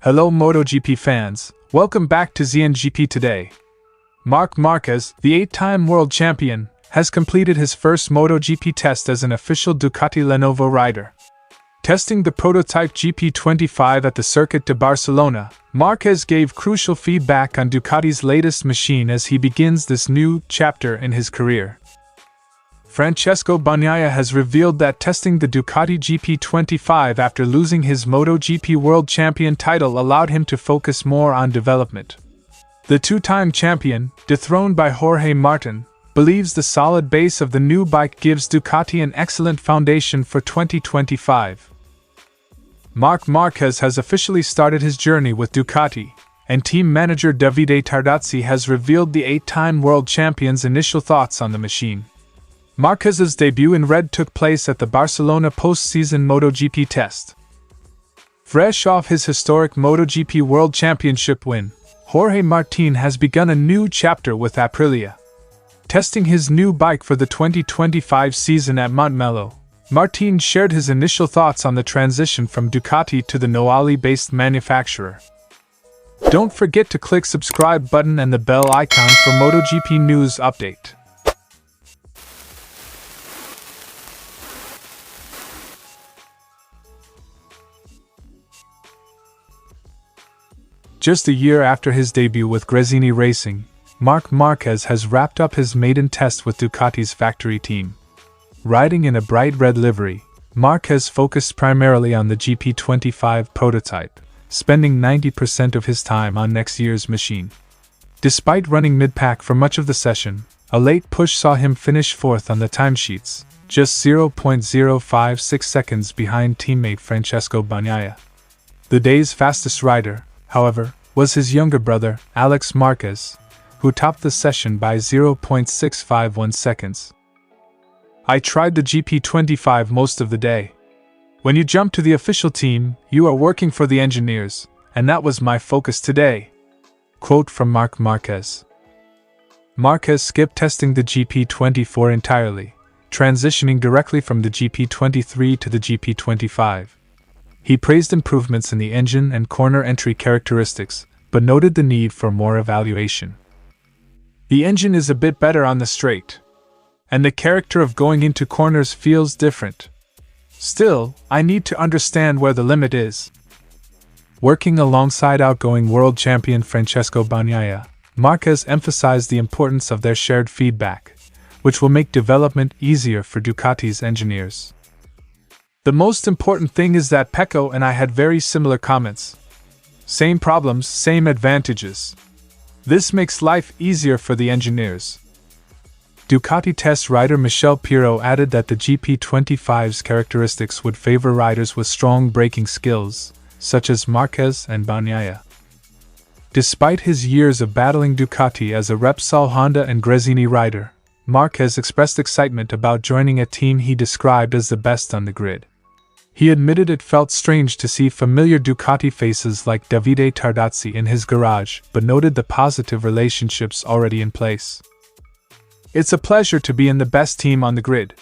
Hello MotoGP fans, welcome back to ZNGP Today. Marc Márquez, the 8-time world champion, has completed his first MotoGP test as an official Ducati Lenovo rider. Testing the prototype GP25 at the Circuit de Barcelona, Marquez gave crucial feedback on Ducati's latest machine as he begins this new chapter in his career. Francesco Bagnaia has revealed that testing the Ducati GP25 after losing his MotoGP World Champion title allowed him to focus more on development. The two-time champion, dethroned by Jorge Martin, believes the solid base of the new bike gives Ducati an excellent foundation for 2025. Marc Márquez has officially started his journey with Ducati, and team manager Davide Tardozzi has revealed the 8-time world champion's initial thoughts on the machine. Marquez's debut in red took place at the Barcelona postseason MotoGP test. Fresh off his historic MotoGP World Championship win, Jorge Martin has begun a new chapter with Aprilia. Testing his new bike for the 2025 season at Montmello, Martin shared his initial thoughts on the transition from Ducati to the Noali-based manufacturer. Don't forget to click subscribe button and the bell icon for MotoGP news update. Just a year after his debut with Gresini Racing, Marc Márquez has wrapped up his maiden test with Ducati's factory team. Riding in a bright red livery, Márquez focused primarily on the GP25 prototype, spending 90% of his time on next year's machine. Despite running mid-pack for much of the session, a late push saw him finish fourth on the timesheets, just 0.056 seconds behind teammate Francesco Bagnaia. The day's fastest rider, however, was his younger brother, Alex Marquez, who topped the session by 0.651 seconds. I tried the GP25 most of the day. When you jump to the official team, you are working for the engineers, and that was my focus today. Quote from Marc Márquez. Marquez skipped testing the GP24 entirely, transitioning directly from the GP23 to the GP25. He praised improvements in the engine and corner entry characteristics, but noted the need for more evaluation. The engine is a bit better on the straight, and the character of going into corners feels different. Still, I need to understand where the limit is. Working alongside outgoing world champion Francesco Bagnaia, Marquez emphasized the importance of their shared feedback, which will make development easier for Ducati's engineers. The most important thing is that Pecco and I had very similar comments. Same problems, same advantages. This makes life easier for the engineers. Ducati test rider Michel Pirot added that the GP25's characteristics would favor riders with strong braking skills, such as Marquez and Bagnaia. Despite his years of battling Ducati as a Repsol Honda and Gresini rider, Marquez expressed excitement about joining a team he described as the best on the grid. He admitted it felt strange to see familiar Ducati faces like Davide Tardozzi in his garage, but noted the positive relationships already in place. It's a pleasure to be in the best team on the grid.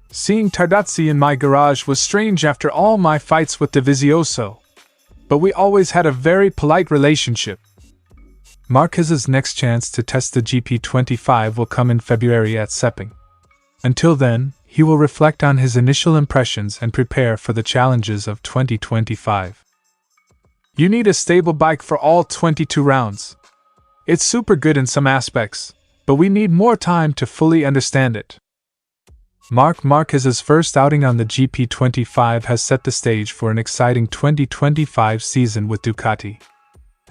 Seeing Tardozzi in my garage was strange after all my fights with Dovizioso, but we always had a very polite relationship. Marquez's next chance to test the GP25 will come in February at Sepang. Until then, he will reflect on his initial impressions and prepare for the challenges of 2025. You need a stable bike for all 22 rounds. It's super good in some aspects, but we need more time to fully understand it. Marc Márquez's first outing on the GP25 has set the stage for an exciting 2025 season with Ducati.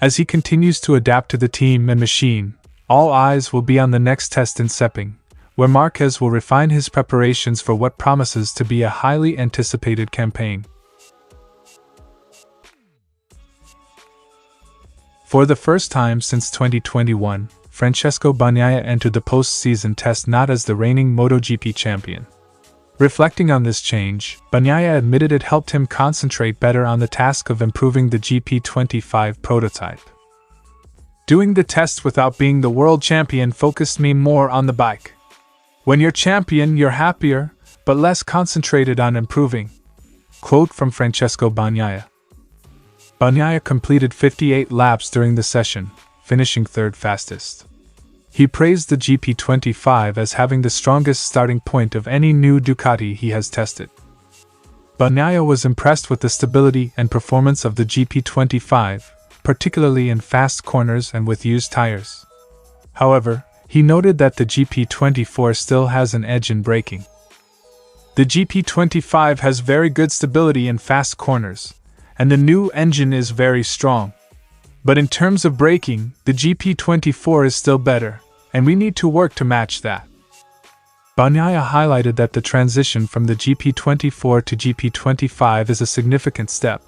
As he continues to adapt to the team and machine, all eyes will be on the next test in Sepang, where Marquez will refine his preparations for what promises to be a highly anticipated campaign. For the first time since 2021, Francesco Bagnaia entered the postseason test not as the reigning MotoGP champion. Reflecting on this change, Bagnaia admitted it helped him concentrate better on the task of improving the GP25 prototype. Doing the test without being the world champion focused me more on the bike. When you're champion, you're happier, but less concentrated on improving. Quote from Francesco Bagnaia. Bagnaia completed 58 laps during the session, finishing third fastest. He praised the GP25 as having the strongest starting point of any new Ducati he has tested. Bagnaia was impressed with the stability and performance of the GP25, particularly in fast corners and with used tires. However, he noted that the GP24 still has an edge in braking. The GP25 has very good stability in fast corners, and the new engine is very strong. But in terms of braking, the GP24 is still better, and we need to work to match that. Bagnaia highlighted that the transition from the GP24 to GP25 is a significant step,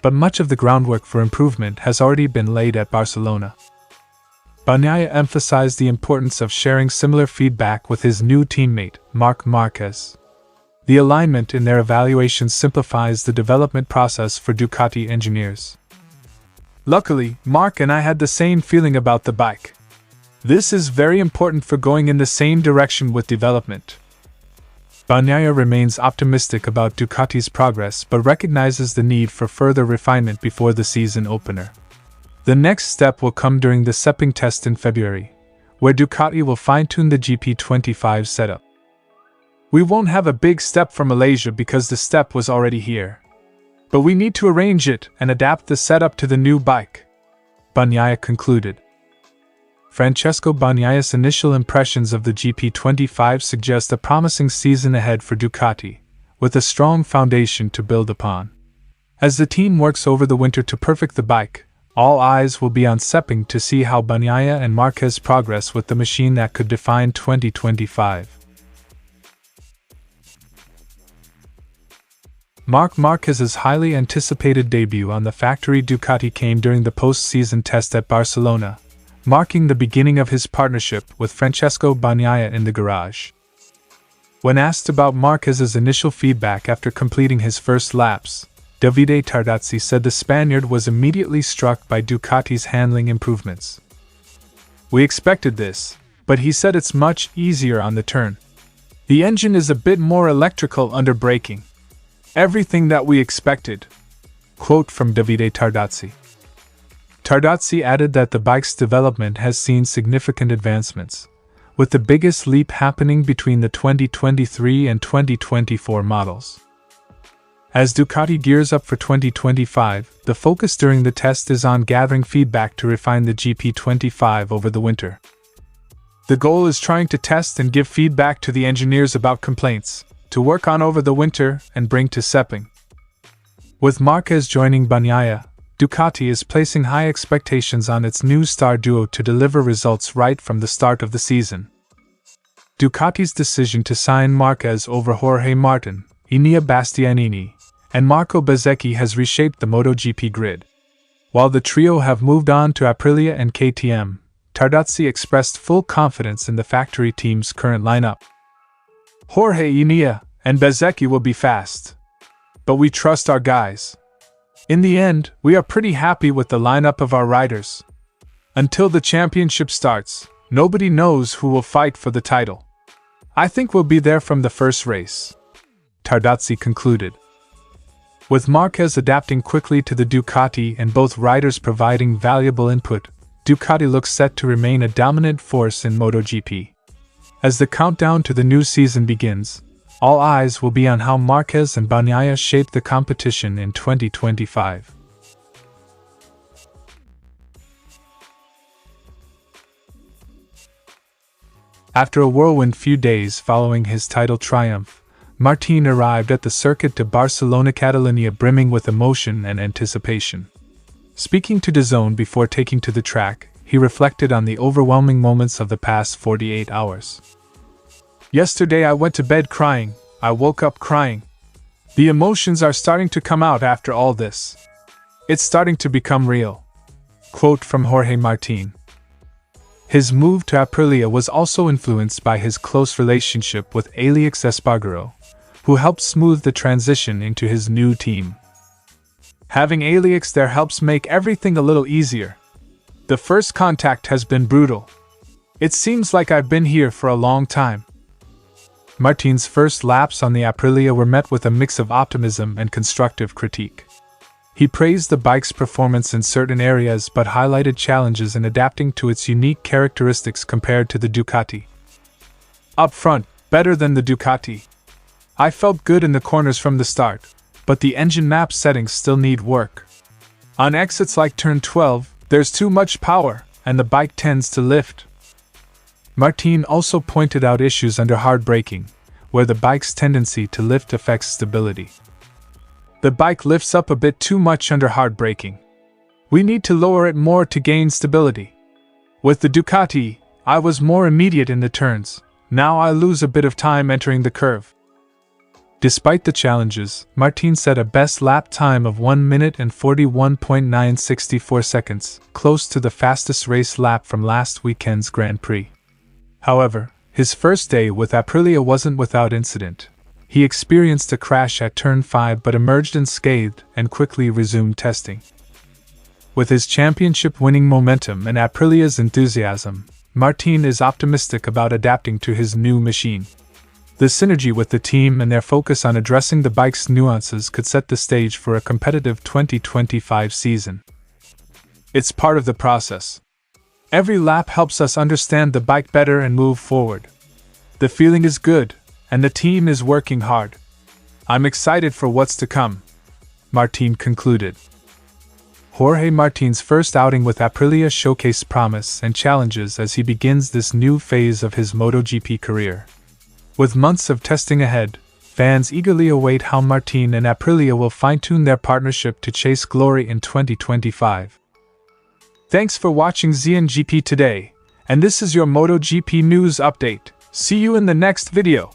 but much of the groundwork for improvement has already been laid at Barcelona. Bagnaia emphasized the importance of sharing similar feedback with his new teammate, Marc Márquez. The alignment in their evaluations simplifies the development process for Ducati engineers. Luckily, Marc and I had the same feeling about the bike. This is very important for going in the same direction with development. Bagnaia remains optimistic about Ducati's progress but recognizes the need for further refinement before the season opener. The next step will come during the Sepang test in February, where Ducati will fine-tune the GP25 setup. We won't have a big step for Malaysia because the step was already here. But we need to arrange it and adapt the setup to the new bike, Bagnaia concluded. Francesco Bagnaia's initial impressions of the GP25 suggest a promising season ahead for Ducati, with a strong foundation to build upon. As the team works over the winter to perfect the bike, all eyes will be on Sepang to see how Bagnaia and Marquez progress with the machine that could define 2025. Marc Márquez's highly anticipated debut on the factory Ducati came during the post-season test at Barcelona, marking the beginning of his partnership with Francesco Bagnaia in the garage. When asked about Marquez's initial feedback after completing his first laps, Davide Tardozzi said the Spaniard was immediately struck by Ducati's handling improvements. "We expected this, but he said it's much easier on the turn. The engine is a bit more electrical under braking. Everything that we expected." Quote from Davide Tardozzi. Tardozzi added that the bike's development has seen significant advancements, with the biggest leap happening between the 2023 and 2024 models. As Ducati gears up for 2025, the focus during the test is on gathering feedback to refine the GP25 over the winter. The goal is trying to test and give feedback to the engineers about complaints, to work on over the winter and bring to Sepang. With Marquez joining Bagnaia, Ducati is placing high expectations on its new star duo to deliver results right from the start of the season. Ducati's decision to sign Marquez over Jorge Martin, Enea Bastianini, and Marco Bezzecchi has reshaped the MotoGP grid. While the trio have moved on to Aprilia and KTM, Tardozzi expressed full confidence in the factory team's current lineup. "Jorge, Enea, and Bezzecchi will be fast. But we trust our guys. In the end, we are pretty happy with the lineup of our riders. Until the championship starts, nobody knows who will fight for the title. I think we'll be there from the first race," Tardozzi concluded. With Marquez adapting quickly to the Ducati and both riders providing valuable input, Ducati looks set to remain a dominant force in MotoGP. As the countdown to the new season begins, all eyes will be on how Marquez and Bagnaia shape the competition in 2025. After a whirlwind few days following his title triumph, Martín arrived at the Circuit de Barcelona, Catalonia, brimming with emotion and anticipation. Speaking to DAZN before taking to the track, he reflected on the overwhelming moments of the past 48 hours. "Yesterday I went to bed crying, I woke up crying. The emotions are starting to come out after all this. It's starting to become real." Quote from Jorge Martin. His move to Aprilia was also influenced by his close relationship with Alex Espargaro, who helped smooth the transition into his new team. "Having Alex there helps make everything a little easier. The first contact has been brutal. It seems like I've been here for a long time." Martin's first laps on the Aprilia were met with a mix of optimism and constructive critique. He praised the bike's performance in certain areas but highlighted challenges in adapting to its unique characteristics compared to the Ducati. Up front, better than the Ducati. I felt good in the corners from the start, but the engine map settings still need work. On exits like turn 12, there's too much power, and the bike tends to lift. Martin also pointed out issues under hard braking, where the bike's tendency to lift affects stability. The bike lifts up a bit too much under hard braking. We need to lower it more to gain stability. With the Ducati, I was more immediate in the turns. Now I lose a bit of time entering the curve. Despite the challenges, Martin set a best lap time of 1 minute and 41.964 seconds, close to the fastest race lap from last weekend's Grand Prix. However, his first day with Aprilia wasn't without incident. He experienced a crash at turn 5 but emerged unscathed and quickly resumed testing. With his championship-winning momentum and Aprilia's enthusiasm, Martin is optimistic about adapting to his new machine. The synergy with the team and their focus on addressing the bike's nuances could set the stage for a competitive 2025 season. It's part of the process. Every lap helps us understand the bike better and move forward. The feeling is good, and the team is working hard. I'm excited for what's to come, Martin concluded. Jorge Martin's first outing with Aprilia showcased promise and challenges as he begins this new phase of his MotoGP career. With months of testing ahead, fans eagerly await how Martin and Aprilia will fine-tune their partnership to chase glory in 2025. Thanks for watching ZNGP Today, and this is your MotoGP news update. See you in the next video.